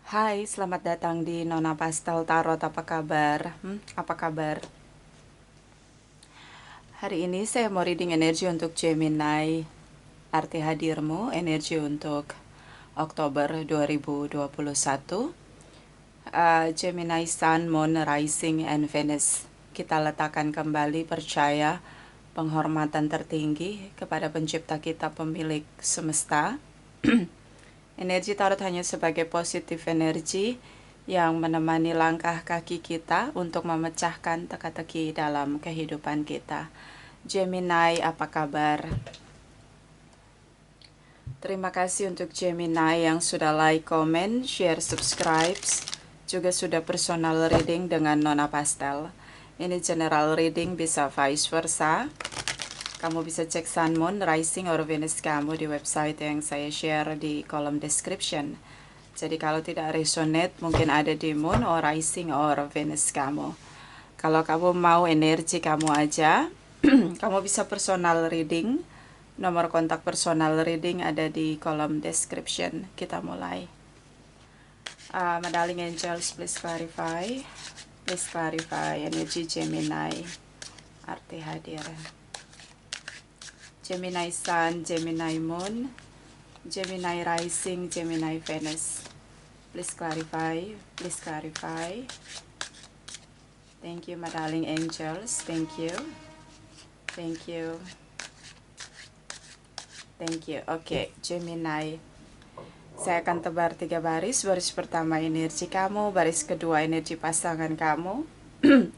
Hai, selamat datang di Nona Pastel Tarot. Apa kabar? Apa kabar? Hari ini saya mau reading energi untuk Gemini. Arti hadirmu, energi untuk Oktober 2021. Gemini Sun, Moon, Rising, and Venus. Kita letakkan kembali percaya penghormatan tertinggi kepada pencipta kita, pemilik semesta. Energi tarot hanya sebagai positif energi yang menemani langkah kaki kita untuk memecahkan teka-teki dalam kehidupan kita. Gemini, apa kabar? Terima kasih untuk Gemini yang sudah like, comment, share, subscribe, juga sudah personal reading dengan Nona Pastel. Ini general reading, bisa vice versa. Kamu bisa cek Sun, Moon, Rising, or Venus kamu di website yang saya share di kolom description. Jadi kalau tidak resonate, mungkin ada di Moon, or Rising, or Venus kamu. Kalau kamu mau energi kamu aja, kamu bisa personal reading. Nomor kontak personal reading ada di kolom description. Kita mulai. My darling angels, please clarify. Please clarify energi Gemini. Arti hadir. Gemini Sun, Gemini Moon, Gemini Rising, Gemini Venus. Please clarify. Please clarify. Thank you, my darling angels. Thank you. Thank you. Thank you. Oke, Gemini. Saya akan tebar 3 baris. Baris pertama energi kamu, baris kedua energi pasangan kamu,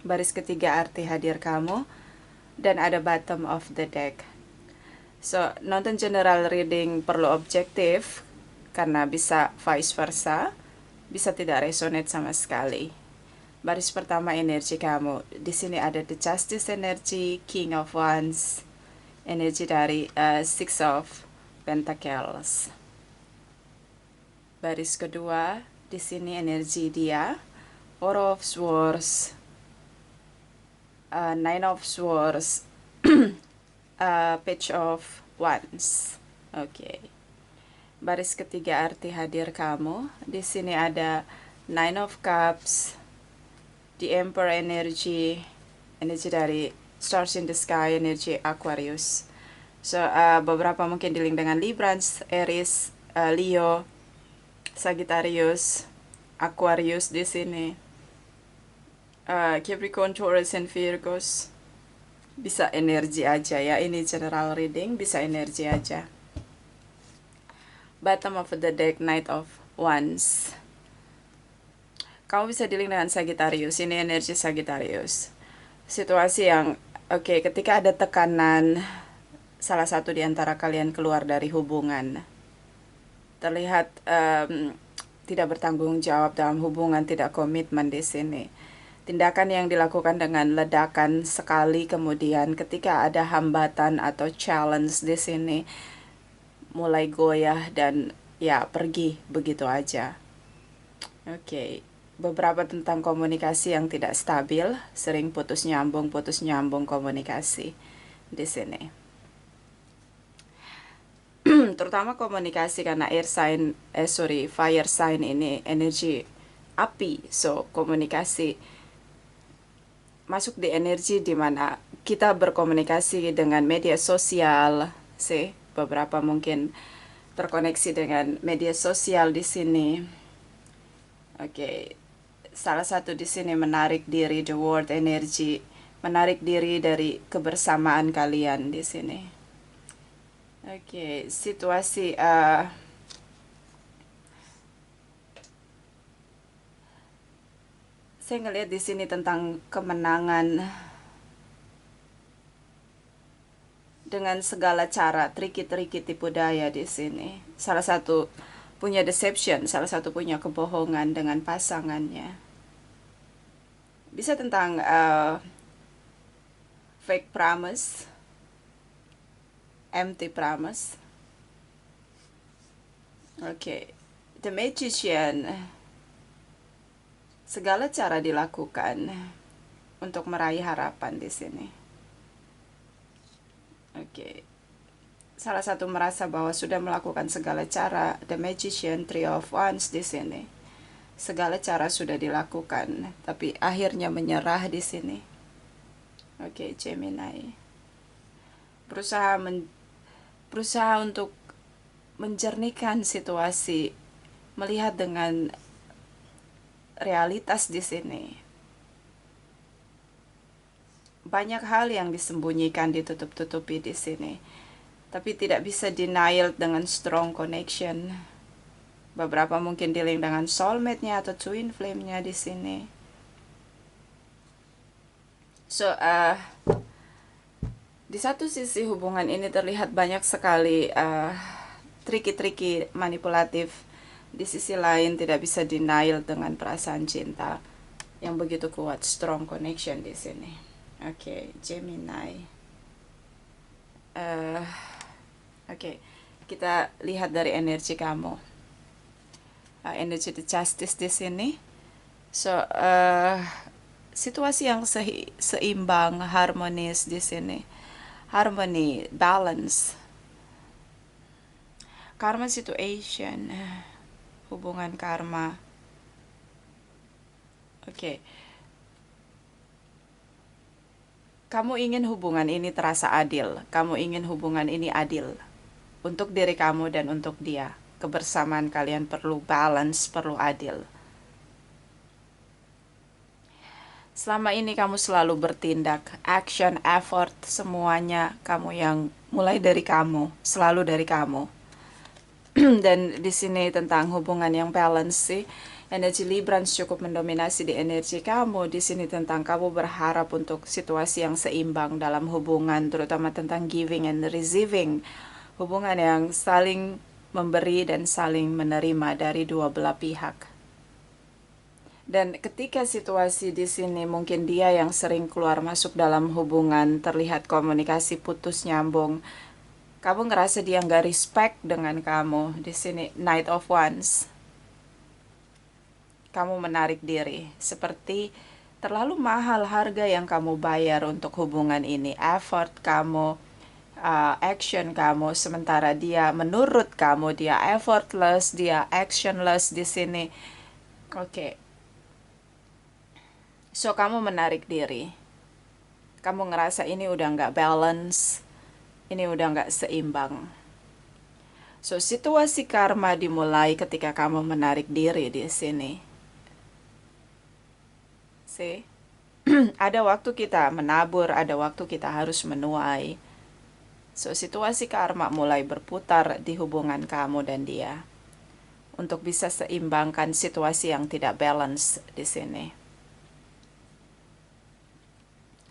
baris ketiga arti hadir kamu, dan ada bottom of the deck. So, nonton general reading perlu objektif, karena bisa vice versa, bisa tidak resonate sama sekali. Baris pertama energi kamu. Di sini ada the Justice energy, King of Wands, energi dari Six of Pentacles. Baris kedua, di sini energi dia, Four of Swords, Nine of Swords, Page of Wands. Oke. Baris ketiga arti hadir kamu. Di sini ada Nine of Cups, the Emperor energy, energi dari Stars in the Sky, energi Aquarius. So beberapa mungkin dealing dengan Libra, Aries, Leo, Sagittarius, Aquarius di sini. Capricorn, Taurus, and Virgos. Bisa energi aja ya, ini general reading, bisa energi aja. Bottom of the deck, Knight of Wands. Kamu bisa dealing dengan Sagittarius, ini energi Sagittarius. Situasi yang oke, ketika ada tekanan, salah satu di antara kalian keluar dari hubungan, terlihat tidak bertanggung jawab dalam hubungan, tidak komitmen di sini. Tindakan yang dilakukan dengan ledakan sekali, kemudian ketika ada hambatan atau challenge di sini, mulai goyah dan ya pergi begitu aja. Oke. Beberapa tentang komunikasi yang tidak stabil, sering putus nyambung komunikasi di sini. Terutama komunikasi karena fire sign ini energi api, so komunikasi masuk di energi di mana kita berkomunikasi dengan media sosial, sih beberapa mungkin terkoneksi dengan media sosial di sini. Oke. Salah satu di sini menarik diri, the world energy, menarik diri dari kebersamaan kalian di sini. Oke, situasi saya ngelihat di sini tentang kemenangan dengan segala cara, triki-triki tipu daya di sini. Salah satu punya deception, salah satu punya kebohongan dengan pasangannya. Bisa tentang fake promise, empty promise. Oke, the magician. Segala cara dilakukan untuk meraih harapan di sini. Oke. Salah satu merasa bahwa sudah melakukan segala cara, the magician, Three of Wands di sini. segala cara sudah dilakukan, tapi akhirnya menyerah di sini. Oke, Gemini. Berusaha untuk menjernihkan situasi, melihat dengan realitas di sini. Banyak hal yang disembunyikan, ditutup-tutupi di sini, tapi tidak bisa denial dengan strong connection. Beberapa mungkin dealing dengan soulmate-nya atau twin flame-nya di sini. So, di satu sisi hubungan ini terlihat banyak sekali tricky-tricky, manipulatif. Di sisi lain tidak bisa denial dengan perasaan cinta yang begitu kuat, strong connection di sini. Oke, Gemini. Oke, kita lihat dari energi kamu. Energi the justice di sini. So, situasi yang seimbang, harmonis di sini. Harmony, balance. Karma situation. Hubungan karma. Oke. Kamu ingin hubungan ini terasa adil. Kamu ingin hubungan ini adil. Untuk diri kamu dan untuk dia. Kebersamaan kalian perlu balance, perlu adil. Selama ini kamu selalu bertindak, action, effort, semuanya kamu yang mulai dari kamu, selalu dari kamu. Dan di sini tentang hubungan yang balance sih, energi Libran cukup mendominasi di energi kamu. Di sini tentang kamu berharap untuk situasi yang seimbang dalam hubungan, terutama tentang giving and receiving. Hubungan yang saling memberi dan saling menerima dari dua belah pihak. Dan ketika situasi di sini mungkin dia yang sering keluar masuk dalam hubungan, terlihat komunikasi putus nyambung. Kamu ngerasa dia nggak respect dengan kamu. Di sini Knight of Wands. Kamu menarik diri, seperti terlalu mahal harga yang kamu bayar untuk hubungan ini. Effort kamu, action kamu, sementara dia menurut kamu dia effortless, dia actionless di sini. Oke. So, kamu menarik diri. Kamu ngerasa ini udah nggak balance, ini udah nggak seimbang. So, situasi karma dimulai ketika kamu menarik diri di sini. See? Ada waktu kita menabur, ada waktu kita harus menuai. So, situasi karma mulai berputar di hubungan kamu dan dia. Untuk bisa seimbangkan situasi yang tidak balance di sini.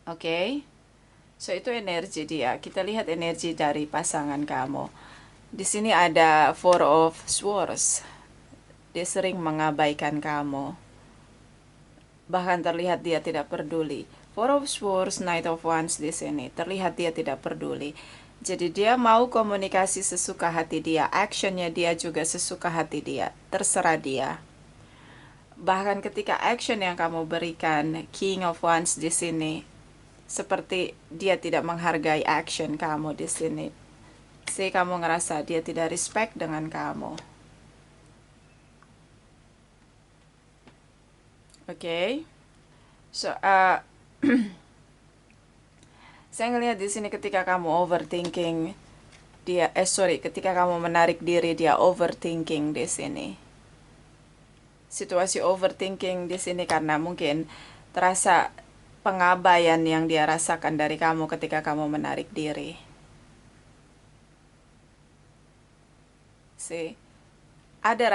Oke? So, itu energi dia. Kita lihat energi dari pasangan kamu. Di sini ada Four of Swords. Dia sering mengabaikan kamu. Bahkan terlihat dia tidak peduli. Four of Swords, Knight of Wands di sini. Terlihat dia tidak peduli. Jadi dia mau komunikasi sesuka hati dia. Actionnya dia juga sesuka hati dia. Terserah dia. Bahkan ketika action yang kamu berikan, King of Wands di sini, seperti dia tidak menghargai action kamu di sini. Kamu ngerasa dia tidak respect dengan kamu. Oke. So, saya ngelihat di sini ketika kamu overthinking, ketika kamu menarik diri, dia overthinking di sini. Situasi overthinking di sini karena mungkin terasa pengabaian yang dia rasakan dari kamu ketika kamu menarik diri. Ada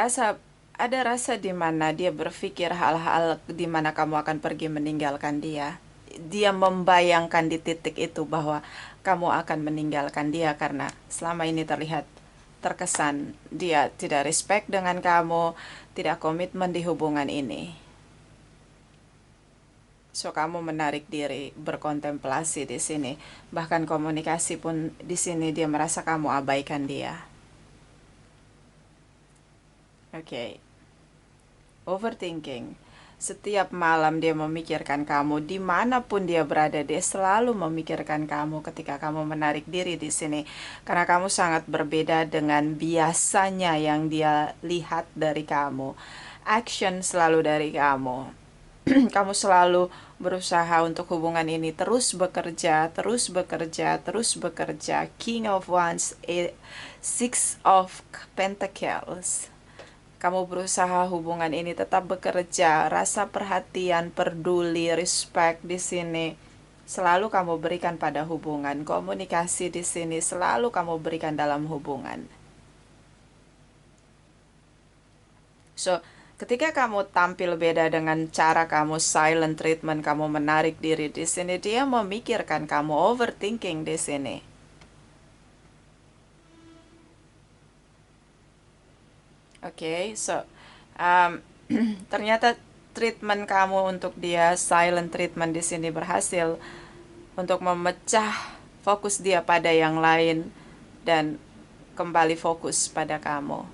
rasa di mana dia berpikir hal-hal di mana kamu akan pergi meninggalkan dia. Dia membayangkan di titik itu bahwa kamu akan meninggalkan dia karena selama ini terlihat terkesan dia tidak respect dengan kamu, tidak komitmen di hubungan ini. So, kamu menarik diri, berkontemplasi di sini. Bahkan komunikasi pun di sini dia merasa kamu abaikan dia. Oke. Overthinking. Setiap malam dia memikirkan kamu, dimanapun dia berada, dia selalu memikirkan kamu ketika kamu menarik diri di sini. Karena kamu sangat berbeda dengan biasanya yang dia lihat dari kamu. Action selalu dari kamu. Kamu selalu berusaha untuk hubungan ini terus bekerja, terus bekerja, terus bekerja. King of Wands, Six of Pentacles. Kamu berusaha hubungan ini tetap bekerja, rasa perhatian, peduli, respect di sini selalu kamu berikan pada hubungan. Komunikasi di sini selalu kamu berikan dalam hubungan. So, ketika kamu tampil beda dengan cara kamu silent treatment, kamu menarik diri di sini, dia memikirkan kamu, overthinking di sini. Oke, so ternyata treatment kamu untuk dia, silent treatment di sini berhasil untuk memecah fokus dia pada yang lain dan kembali fokus pada kamu.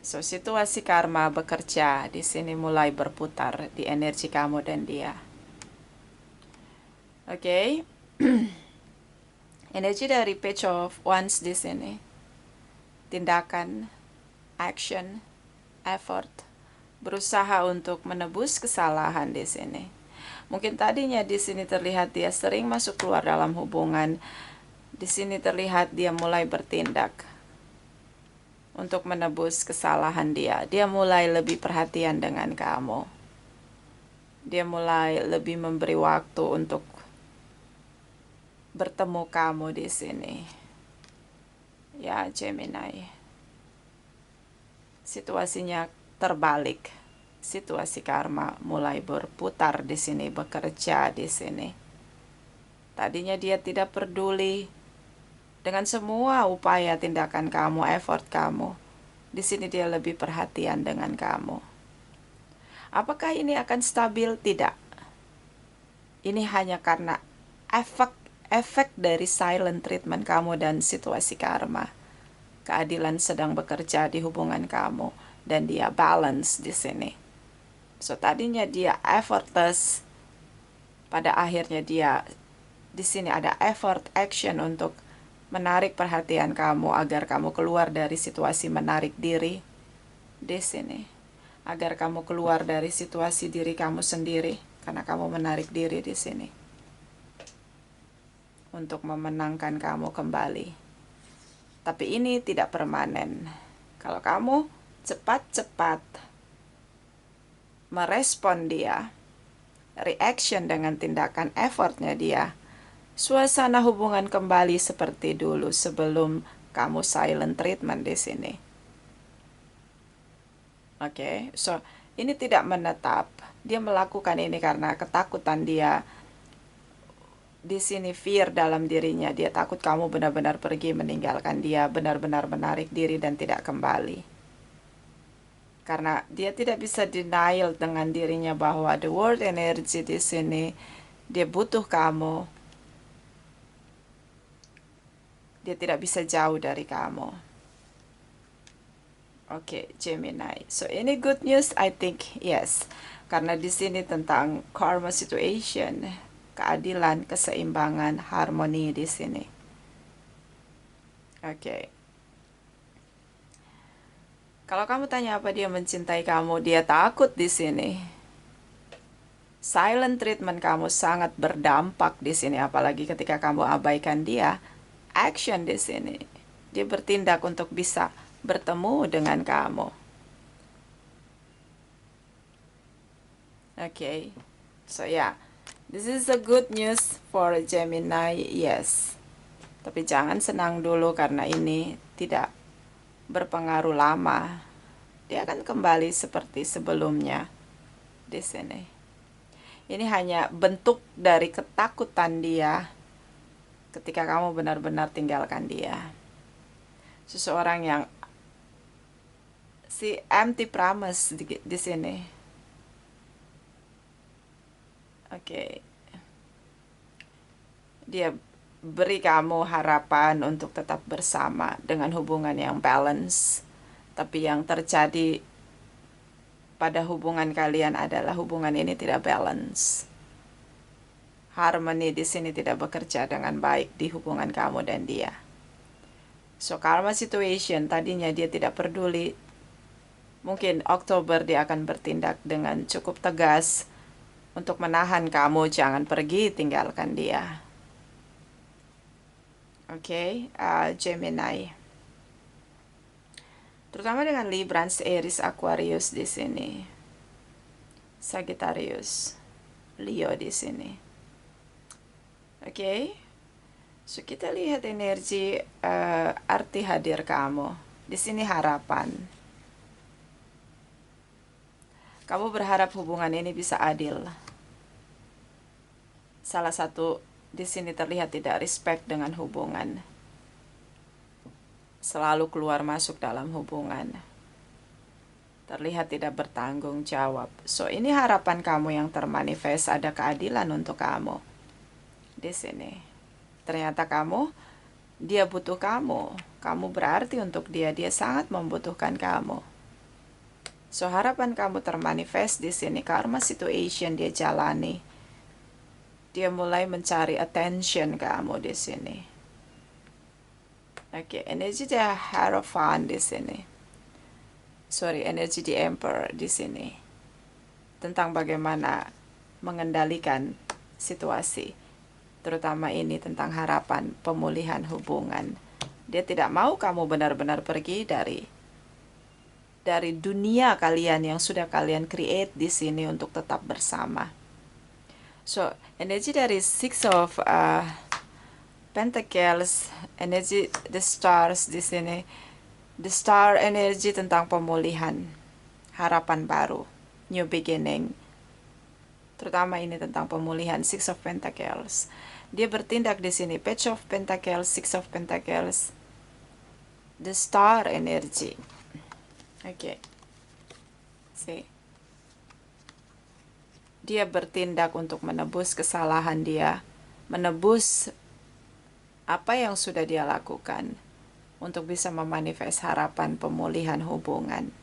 So, situasi karma bekerja di sini mulai berputar di energi kamu dan dia. Oke. Energi dari Page of Wands di sini. Tindakan, action, effort, berusaha untuk menebus kesalahan di sini. Mungkin tadinya di sini terlihat dia sering masuk keluar dalam hubungan. Di sini terlihat dia mulai bertindak untuk menebus kesalahan dia. Dia mulai lebih perhatian dengan kamu. Dia mulai lebih memberi waktu untuk bertemu kamu di sini. Ya, Gemini. Situasinya terbalik. Situasi karma mulai berputar di sini, bekerja di sini. Tadinya dia tidak peduli dengan semua upaya tindakan kamu, effort kamu. Di sini dia lebih perhatian dengan kamu. Apakah ini akan stabil? Tidak. Ini hanya karena efek dari silent treatment kamu dan situasi karma. Keadilan sedang bekerja di hubungan kamu dan dia balance di sini. So tadinya dia effortless, pada akhirnya dia di sini ada effort, action untuk menarik perhatian kamu agar kamu keluar dari situasi menarik diri di sini. Agar kamu keluar dari situasi diri kamu sendiri karena kamu menarik diri di sini. Untuk memenangkan kamu kembali. Tapi ini tidak permanen. Kalau kamu cepat-cepat merespon dia, reaction dengan tindakan effortnya dia, suasana hubungan kembali seperti dulu sebelum kamu silent treatment di sini. Oke, so ini tidak menetap. Dia melakukan ini karena ketakutan dia. Di sini fear dalam dirinya. Dia takut kamu benar-benar pergi meninggalkan dia, benar-benar menarik diri dan tidak kembali. Karena dia tidak bisa denial dengan dirinya bahwa the world energy di sini, dia butuh kamu. Dia tidak bisa jauh dari kamu. Oke, Gemini. So ini good news, I think yes. Karena di sini tentang karma situation, keadilan, keseimbangan, harmoni di sini. Oke. Kalau kamu tanya apa dia mencintai kamu, dia takut di sini. Silent treatment kamu sangat berdampak di sini, apalagi ketika kamu abaikan dia. Action di sini. Dia bertindak untuk bisa bertemu dengan kamu. Okay. So yeah. This is a good news for Gemini, yes. Tapi jangan senang dulu karena ini tidak berpengaruh lama. Dia akan kembali seperti sebelumnya di sini. Ini hanya bentuk dari ketakutan dia ketika kamu benar-benar tinggalkan dia. Seseorang yang si empty promise di sini. Oke. Dia beri kamu harapan untuk tetap bersama dengan hubungan yang balance. Tapi yang terjadi pada hubungan kalian adalah hubungan ini tidak balance. Harmoni di sini tidak bekerja dengan baik di hubungan kamu dan dia. So, karma situation, tadinya dia tidak peduli. Mungkin Oktober dia akan bertindak dengan cukup tegas untuk menahan kamu jangan pergi, tinggalkan dia. Oke, Gemini. Terutama dengan Libra, Aries, Aquarius di sini. Sagittarius, Leo di sini. Oke. So kita lihat energi arti hadir kamu. Di sini harapan. Kamu berharap hubungan ini bisa adil. Salah satu di sini terlihat tidak respect dengan hubungan. Selalu keluar masuk dalam hubungan. Terlihat tidak bertanggung jawab. So ini harapan kamu yang termanifest, ada keadilan untuk kamu. Di sini. Ternyata dia butuh kamu. Kamu berarti untuk dia. Dia sangat membutuhkan kamu. So harapan kamu termanifest di sini. Karma situation dia jalani. Dia mulai mencari attention kamu di sini. Oke, energi di Hierophant di sini. Sorry, energi di Emperor di sini. Tentang bagaimana mengendalikan situasi. Terutama ini tentang harapan pemulihan hubungan. Dia tidak mau kamu benar-benar pergi dari dunia kalian yang sudah kalian create di sini untuk tetap bersama. So, energi dari Six of Pentacles, energi the stars di sini. The star energi tentang pemulihan, harapan baru, new beginning. Terutama ini tentang pemulihan Six of Pentacles. Dia bertindak di sini Page of Pentacles, Six of Pentacles, the star energy. Oke. See. Dia bertindak untuk menebus kesalahan dia, menebus apa yang sudah dia lakukan untuk bisa memanifest harapan pemulihan hubungan.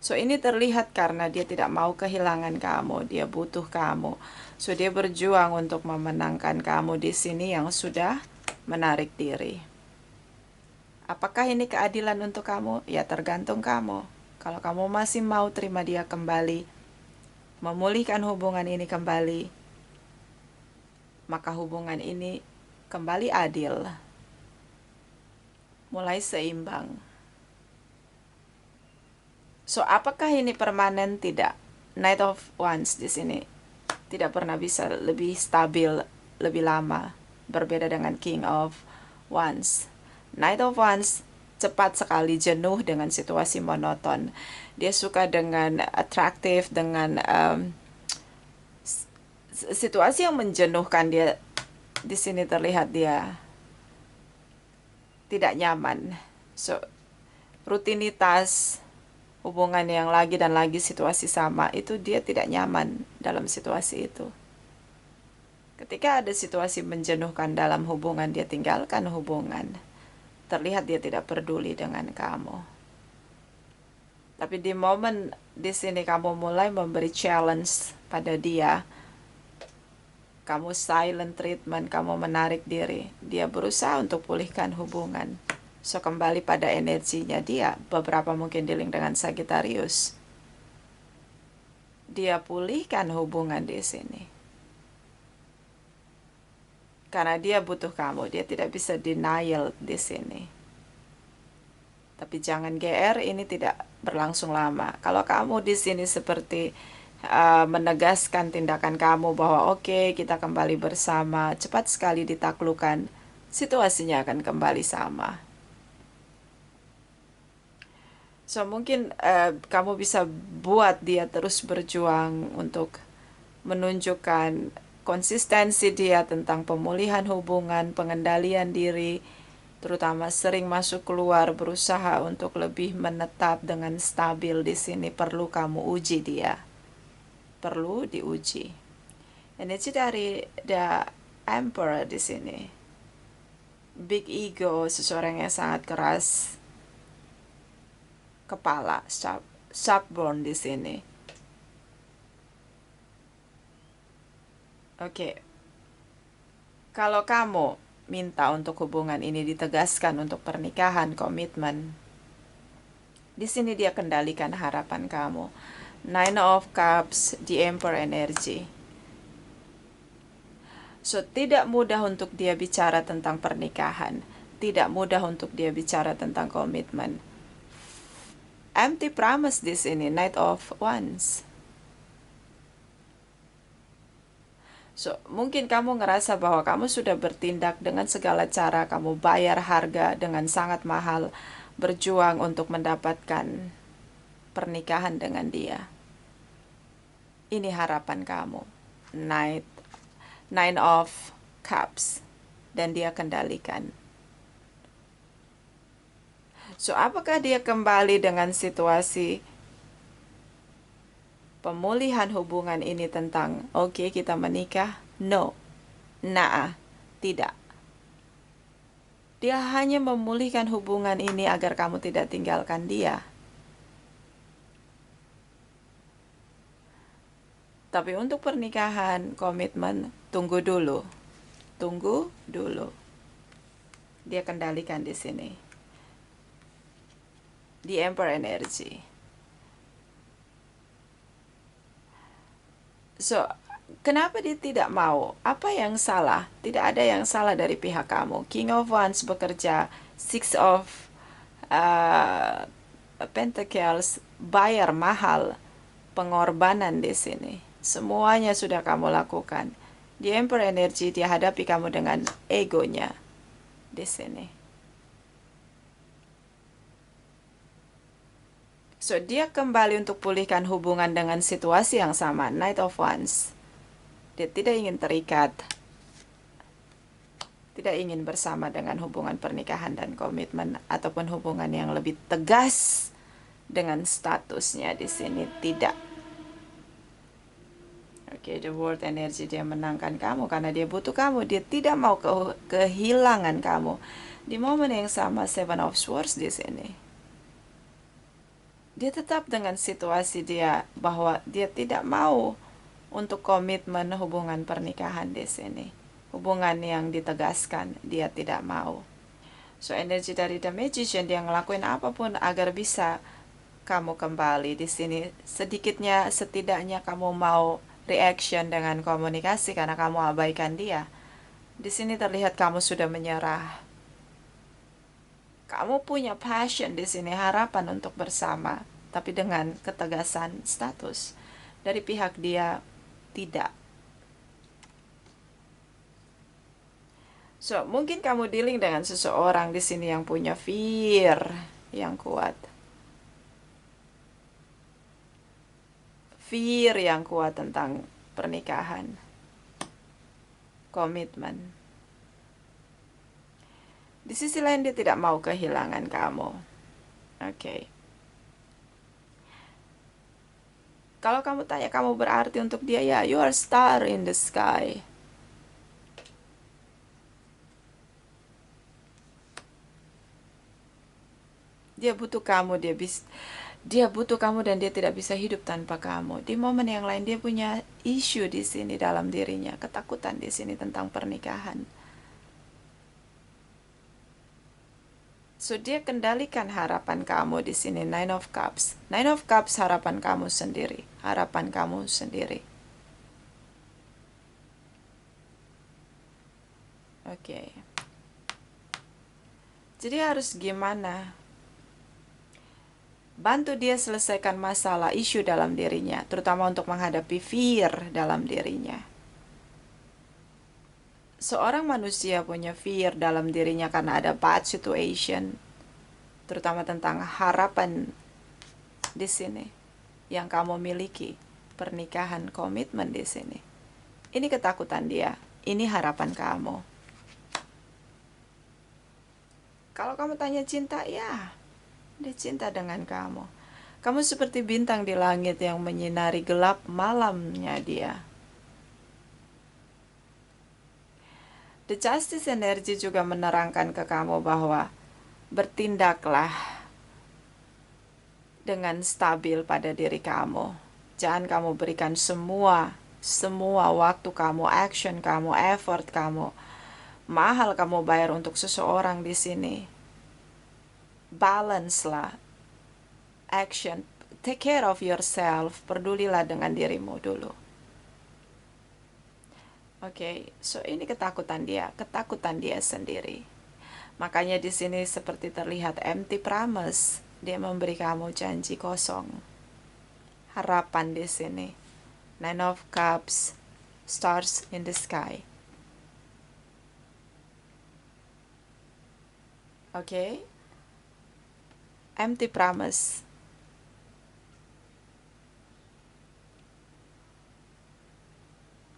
So ini terlihat karena dia tidak mau kehilangan kamu, dia butuh kamu. So dia berjuang untuk memenangkan kamu di sini yang sudah menarik diri. Apakah ini keadilan untuk kamu? Ya tergantung kamu. Kalau kamu masih mau terima dia kembali, memulihkan hubungan ini kembali, maka hubungan ini kembali adil, mulai seimbang. So, apakah ini permanen? Tidak. Knight of Wands di sini tidak pernah bisa lebih stabil, lebih lama. Berbeda dengan King of Wands. Knight of Wands cepat sekali jenuh dengan situasi monoton. Dia suka dengan atraktif, dengan situasi yang menjenuhkan dia. Di sini terlihat dia tidak nyaman. So, rutinitas hubungan yang lagi dan lagi situasi sama, itu dia tidak nyaman dalam situasi itu. Ketika ada situasi menjenuhkan dalam hubungan, dia tinggalkan hubungan. Terlihat dia tidak peduli dengan kamu. Tapi di momen di sini kamu mulai memberi challenge pada dia, kamu silent treatment, kamu menarik diri, dia berusaha untuk pulihkan hubungan. So kembali pada energinya dia, beberapa mungkin dealing dengan Sagittarius. Dia pulihkan hubungan di sini. Karena dia butuh kamu, dia tidak bisa denial di sini. Tapi jangan GR, ini tidak berlangsung lama. Kalau kamu di sini seperti menegaskan tindakan kamu bahwa oke, kita kembali bersama, cepat sekali ditaklukkan, situasinya akan kembali sama. So mungkin kamu bisa buat dia terus berjuang untuk menunjukkan konsistensi dia tentang pemulihan hubungan, pengendalian diri, terutama sering masuk keluar, berusaha untuk lebih menetap dengan stabil di sini. Perlu kamu uji dia, perlu diuji. Energi dari The Emperor di sini, big ego, seseorang yang sangat keras kepala, stubborn di sini. Oke. Kalau kamu minta untuk hubungan ini ditegaskan untuk pernikahan, komitmen, di sini dia kendalikan harapan kamu. Nine of Cups, the Emperor energy. So, tidak mudah untuk dia bicara tentang pernikahan. Tidak mudah untuk dia bicara tentang komitmen. Empty promise di sini, Knight of Wands. So, mungkin kamu ngerasa bahwa kamu sudah bertindak dengan segala cara, kamu bayar harga dengan sangat mahal, berjuang untuk mendapatkan pernikahan dengan dia. Ini harapan kamu. Nine of Cups. Dan dia kendalikan. So, apakah dia kembali dengan situasi pemulihan hubungan ini tentang, oke, kita menikah? No. Nah, tidak. Dia hanya memulihkan hubungan ini agar kamu tidak tinggalkan dia. Tapi untuk pernikahan, komitmen, tunggu dulu. Tunggu dulu. Dia kendalikan di sini. The Emperor energy. So, kenapa dia tidak mau? Apa yang salah? Tidak ada yang salah dari pihak kamu. King of Wands bekerja, Six of Pentacles bayar mahal, pengorbanan di sini. Semuanya sudah kamu lakukan. The Emperor energy, dia hadapi kamu dengan egonya di sini. So, dia kembali untuk pulihkan hubungan dengan situasi yang sama, Knight of Wands. Dia tidak ingin terikat, tidak ingin bersama dengan hubungan pernikahan dan komitmen, ataupun hubungan yang lebih tegas dengan statusnya di sini. Tidak. Oke, the World energy, dia menangkan kamu karena dia butuh kamu. Dia tidak mau kehilangan kamu. Di momen yang sama, Seven of Swords di sini. Dia tetap dengan situasi dia bahwa dia tidak mau untuk komitmen hubungan pernikahan di sini. Hubungan yang ditegaskan, dia tidak mau. So, energi dari The Magician, dia ngelakuin apapun agar bisa kamu kembali di sini. Sedikitnya, setidaknya kamu mau reaction dengan komunikasi karena kamu abaikan dia. Di sini terlihat kamu sudah menyerah. Kamu punya passion di sini, harapan untuk bersama, tapi dengan ketegasan status. Dari pihak dia, tidak. So, mungkin kamu dealing dengan seseorang di sini yang punya fear yang kuat. Fear yang kuat tentang pernikahan. Komitmen. Di sisi lain dia tidak mau kehilangan kamu. Oke. Kalau kamu tanya kamu berarti untuk dia, ya, you are star in the sky. Dia butuh kamu, dia butuh kamu dan dia tidak bisa hidup tanpa kamu. Di momen yang lain dia punya isu di sini dalam dirinya, ketakutan di sini tentang pernikahan. So, dia kendalikan harapan kamu di sini, Nine of Cups. Nine of Cups, harapan kamu sendiri. Harapan kamu sendiri. Oke. Jadi harus gimana? Bantu dia selesaikan masalah, isu dalam dirinya, terutama untuk menghadapi fear dalam dirinya. Seorang manusia punya fear dalam dirinya karena ada bad situation, terutama tentang harapan di sini yang kamu miliki, pernikahan, komitmen di sini. Ini ketakutan dia, ini harapan kamu. Kalau kamu tanya cinta, ya, dia cinta dengan kamu. Kamu seperti bintang di langit yang menyinari gelap malamnya dia. The Justice Energy juga menerangkan ke kamu bahwa bertindaklah dengan stabil pada diri kamu. Jangan kamu berikan semua waktu kamu, action kamu, effort kamu. Mahal kamu bayar untuk seseorang di sini. Balance lah. Action. Take care of yourself. Pedulilah dengan dirimu dulu. Oke, so ini ketakutan dia sendiri. Makanya di sini seperti terlihat empty promise. Dia memberi kamu janji kosong. Harapan di sini. Nine of Cups, stars in the sky. Oke. Empty promise.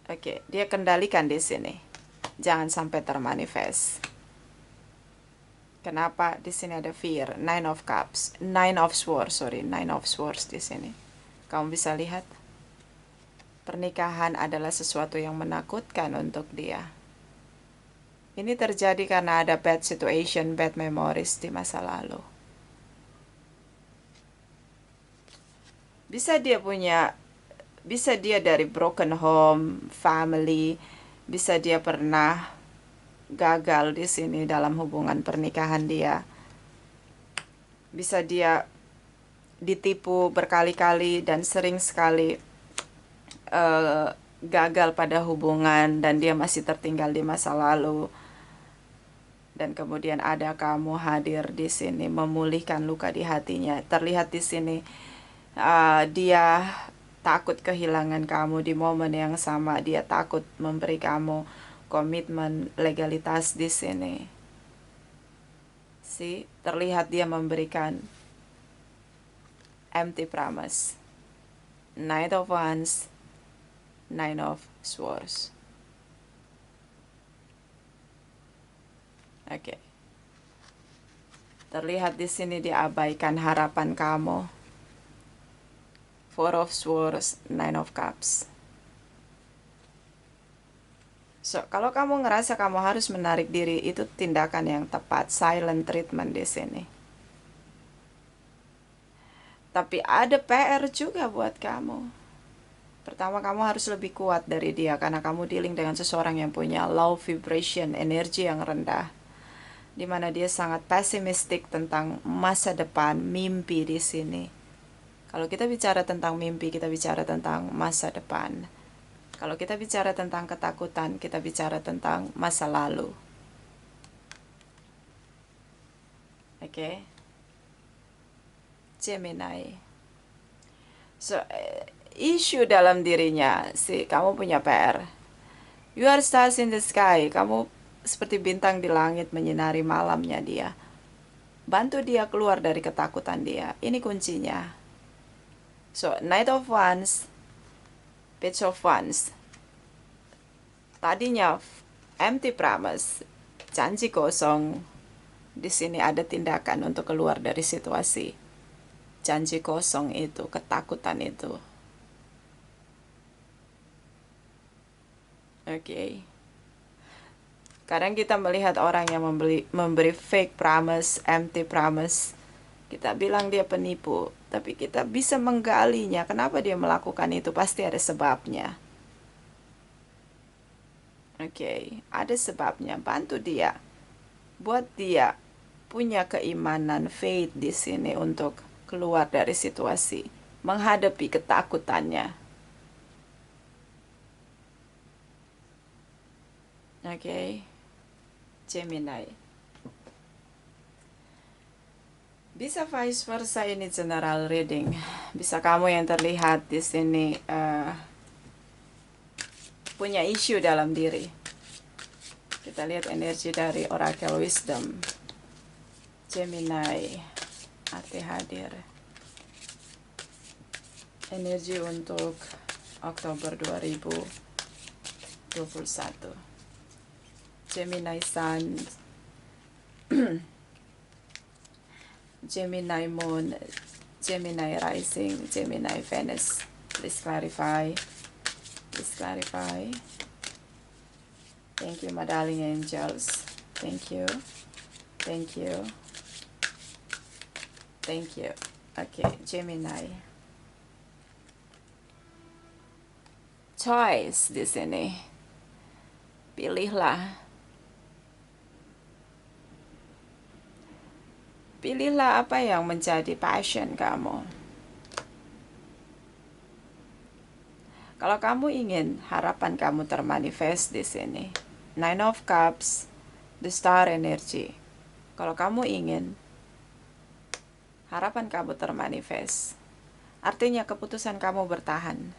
Oke, dia kendalikan di sini. Jangan sampai termanifest. Kenapa di sini ada fear? Nine of Cups, Nine of Swords di sini. Kamu bisa lihat, pernikahan adalah sesuatu yang menakutkan untuk dia. Ini terjadi karena ada bad situation, bad memories di masa lalu. Bisa dia dari broken home, family, bisa dia pernah gagal di sini dalam hubungan pernikahan dia. Bisa dia ditipu berkali-kali dan sering sekali gagal pada hubungan dan dia masih tertinggal di masa lalu. Dan kemudian ada kamu hadir di sini memulihkan luka di hatinya. Terlihat di sini dia takut kehilangan kamu di momen yang sama. Dia takut memberi kamu komitmen legalitas di sini. Terlihat dia memberikan empty promise. Knight of Wands, Nine of Swords. Oke. Terlihat di sini diabaikan harapan kamu. Four of Swords, Nine of Cups. So, kalau kamu ngerasa kamu harus menarik diri, itu tindakan yang tepat, silent treatment di sini. Tapi ada PR juga buat kamu. Pertama, kamu harus lebih kuat dari dia karena kamu dealing dengan seseorang yang punya low vibration, energi yang rendah, di mana dia sangat pesimistik tentang masa depan, mimpi di sini. Kalau kita bicara tentang mimpi, kita bicara tentang masa depan. Kalau kita bicara tentang ketakutan, kita bicara tentang masa lalu. Oke. Gemini. So, isu dalam dirinya, kamu punya PR. You are stars in the sky. Kamu seperti bintang di langit menyinari malamnya dia. Bantu dia keluar dari ketakutan dia. Ini kuncinya. So, Knight of Wands, Page of Wands. Tadinya empty promise, janji kosong. Di sini ada tindakan untuk keluar dari situasi janji kosong itu, ketakutan itu. Oke. Kadang kita melihat orang yang memberi fake promise, empty promise. Kita bilang dia penipu, tapi kita bisa menggalinya. Kenapa dia melakukan itu? Pasti ada sebabnya. Oke, ada sebabnya. Bantu dia. Buat dia punya keimanan, faith di sini untuk keluar dari situasi, menghadapi ketakutannya. Oke, Gemini. Bisa vice versa, ini general reading. Bisa kamu yang terlihat di sini punya isu dalam diri. Kita lihat energi dari Oracle Wisdom. Gemini, arti hadir. Energi untuk Oktober 2021. Gemini Sun, Gemini Moon, Gemini Rising, Gemini Venus. Please clarify. Please clarify. Thank you, my darling angels. Thank you. Thank you. Thank you. Oke, Gemini. Choice di sini. Pilihlah. Pilihlah apa yang menjadi passion kamu. Kalau kamu ingin harapan kamu termanifest di sini, Nine of Cups, the Star Energy. Kalau kamu ingin harapan kamu termanifest, artinya keputusan kamu bertahan.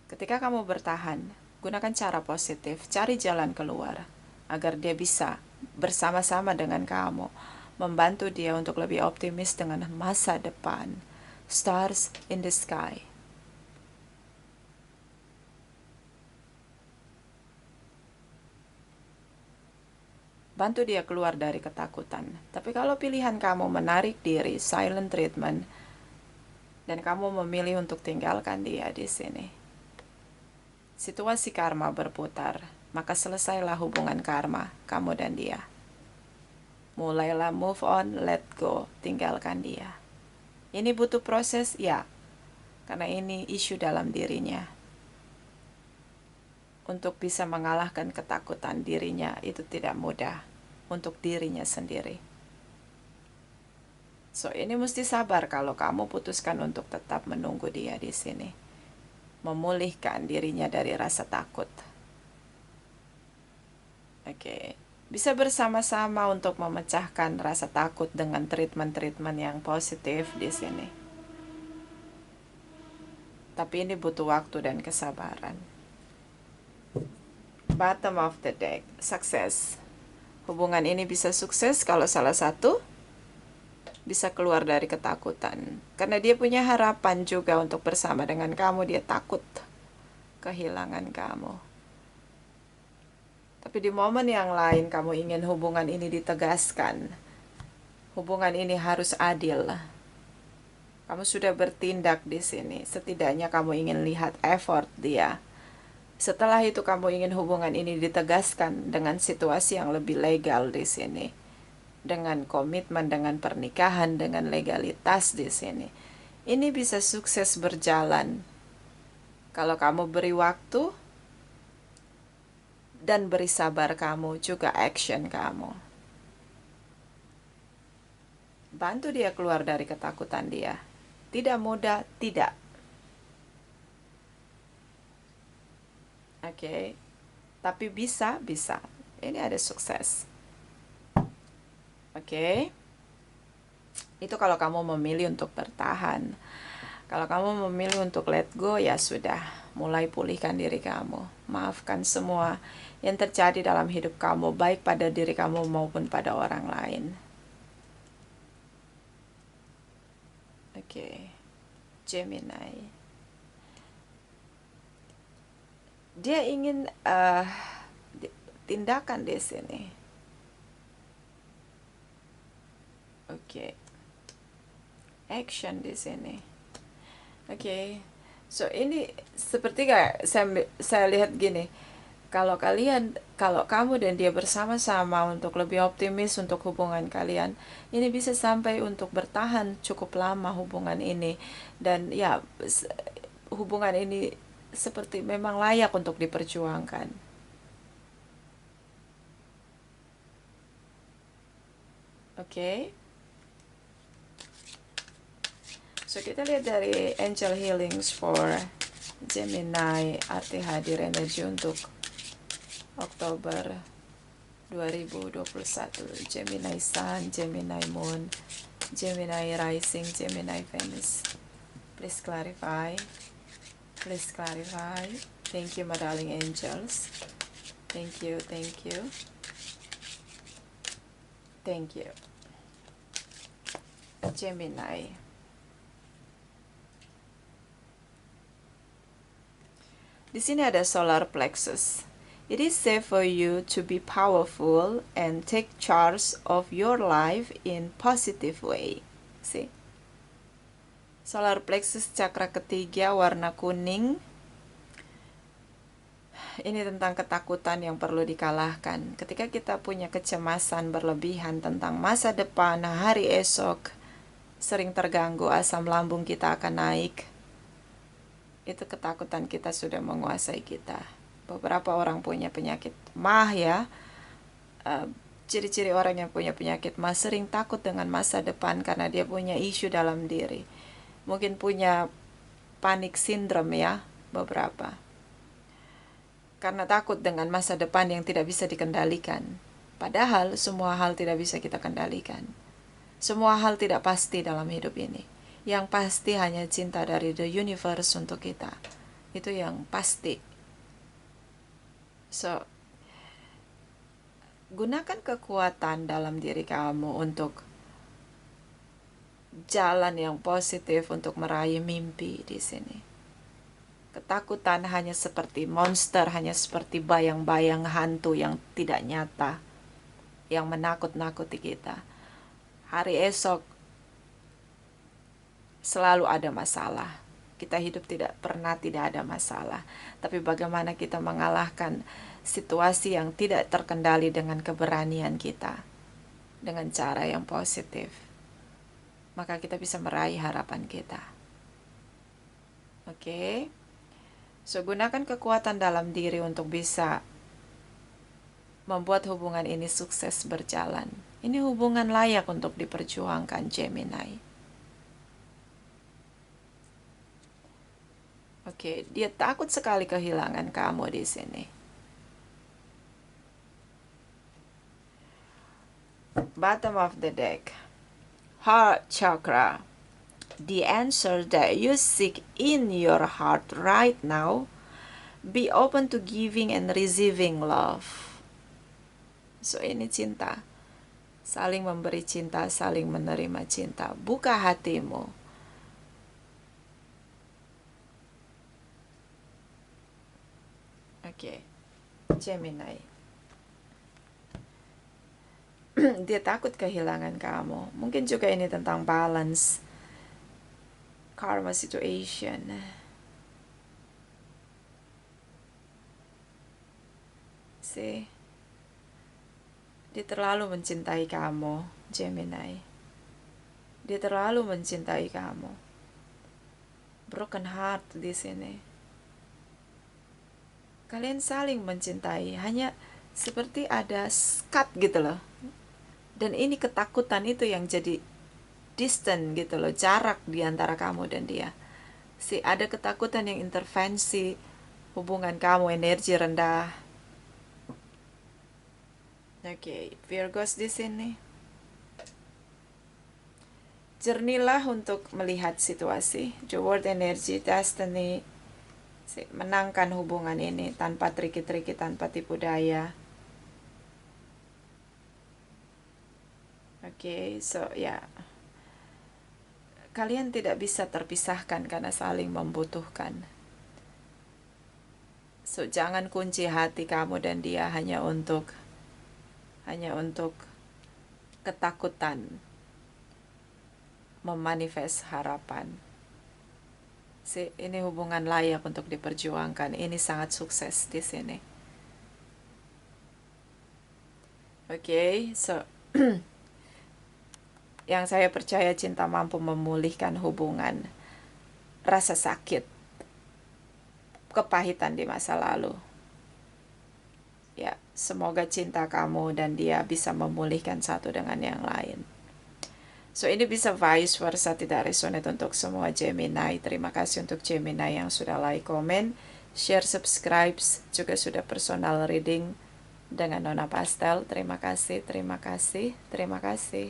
Ketika kamu bertahan, gunakan cara positif, cari jalan keluar agar dia bisa bersama-sama dengan kamu, membantu dia untuk lebih optimis dengan masa depan. Stars in the sky. Bantu dia keluar dari ketakutan. Tapi kalau pilihan kamu menarik diri, silent treatment, dan kamu memilih untuk tinggalkan dia di sini, situasi karma berputar, maka selesailah hubungan karma kamu dan dia. Mulailah move on, let go, tinggalkan dia. Ini butuh proses, ya, karena ini isu dalam dirinya. Untuk bisa mengalahkan ketakutan dirinya itu tidak mudah untuk dirinya sendiri. So, ini mesti sabar kalau kamu putuskan untuk tetap menunggu dia di sini. Memulihkan dirinya dari rasa takut. Oke. Bisa bersama-sama untuk memecahkan rasa takut dengan treatment-treatment yang positif di sini. Tapi ini butuh waktu dan kesabaran. Bottom of the deck, sukses. Hubungan ini bisa sukses kalau salah satu bisa keluar dari ketakutan. Karena dia punya harapan juga untuk bersama dengan kamu, dia takut kehilangan kamu. Tapi di momen yang lain kamu ingin hubungan ini ditegaskan. Hubungan ini harus adil. Kamu sudah bertindak di sini. Setidaknya kamu ingin lihat effort dia. Setelah itu kamu ingin hubungan ini ditegaskan dengan situasi yang lebih legal di sini. Dengan komitmen, dengan pernikahan, dengan legalitas di sini. Ini bisa sukses berjalan. Kalau kamu beri waktu dan beri sabar kamu, juga action kamu. Bantu dia keluar dari ketakutan dia. Tidak mudah, tidak. Oke, tapi bisa. Ini ada sukses. Oke, itu kalau kamu memilih untuk bertahan. Kalau kamu memilih untuk let go, ya sudah, mulai pulihkan diri kamu. Maafkan semua yang terjadi dalam hidup kamu, baik pada diri kamu maupun pada orang lain. Oke, Gemini. Dia ingin tindakan di sini. Oke. Action di sini. Oke. So ini seperti kayak saya lihat gini. Kalau kamu dan dia bersama-sama untuk lebih optimis untuk hubungan kalian, ini bisa sampai untuk bertahan cukup lama hubungan ini. Dan ya, hubungan ini seperti memang layak untuk diperjuangkan. Oke. So, kita lihat dari Angel Healings for Gemini, arti hadir energi untuk Oktober 2021. Gemini Sun, Gemini Moon, Gemini Rising, Gemini Venus. Please clarify. Please clarify. Thank you, my darling angels. Thank you. Thank you. Gemini. Di sini ada solar plexus. It is safe for you to be powerful and take charge of your life in positive way. See? Solar plexus cakra ketiga warna kuning. Ini tentang ketakutan yang perlu dikalahkan. Ketika kita punya kecemasan berlebihan tentang masa depan, hari esok, sering terganggu, asam lambung kita akan naik. Itu ketakutan kita sudah menguasai kita. Beberapa orang punya penyakit MAH ya. Ciri-ciri orang yang punya penyakit MAH sering takut dengan masa depan karena dia punya isu dalam diri. Mungkin punya panic syndrome ya, beberapa. Karena takut dengan masa depan yang tidak bisa dikendalikan. Padahal semua hal tidak bisa kita kendalikan. Semua hal tidak pasti dalam hidup ini. Yang pasti hanya cinta dari the universe untuk kita. Itu yang pasti. So, gunakan kekuatan dalam diri kamu untuk jalan yang positif untuk meraih mimpi di sini. Ketakutan hanya seperti monster, hanya seperti bayang-bayang hantu yang tidak nyata, yang menakut-nakuti kita. Hari esok selalu ada masalah. Kita hidup tidak pernah tidak ada masalah. Tapi bagaimana kita mengalahkan situasi yang tidak terkendali dengan keberanian kita, dengan cara yang positif, maka kita bisa meraih harapan kita. Oke? So, gunakan kekuatan dalam diri untuk bisa membuat hubungan ini sukses berjalan. Ini hubungan layak untuk diperjuangkan, Gemini. Oke, dia takut sekali kehilangan kamu di sini. Bottom of the deck. Heart chakra. The answer that you seek in your heart right now. Be open to giving and receiving love. So, ini cinta. Saling memberi cinta, saling menerima cinta. Buka hatimu. Oke, Gemini. Dia takut kehilangan kamu. Mungkin juga ini tentang balance, karma situation. See? Dia terlalu mencintai kamu, Gemini. Dia terlalu mencintai kamu. Broken heart di sini. Kalian saling mencintai, hanya seperti ada skat gitu loh. Dan ini ketakutan itu yang jadi distant gitu loh, jarak di antara kamu dan dia. Ada ketakutan yang intervensi hubungan kamu, energi rendah. Oke, Virgos di sini. Jernilah untuk melihat situasi. The World Energy, Destiny. Menangkan hubungan ini tanpa triki-triki, tanpa tipu daya. Oke, so ya. Kalian tidak bisa terpisahkan karena saling membutuhkan. So, jangan kunci hati kamu dan dia hanya untuk ketakutan memanifest harapan. Ini hubungan layak untuk diperjuangkan. Ini sangat sukses di sini. Oke, so yang saya percaya cinta mampu memulihkan hubungan, rasa sakit, kepahitan di masa lalu. Ya, semoga cinta kamu dan dia bisa memulihkan satu dengan yang lain. So, ini bisa vice versa, tidak resonate untuk semua Gemini. Terima kasih untuk Gemini yang sudah like, comment, share, subscribe, juga sudah personal reading dengan Nona Pastel. Terima kasih, terima kasih, terima kasih.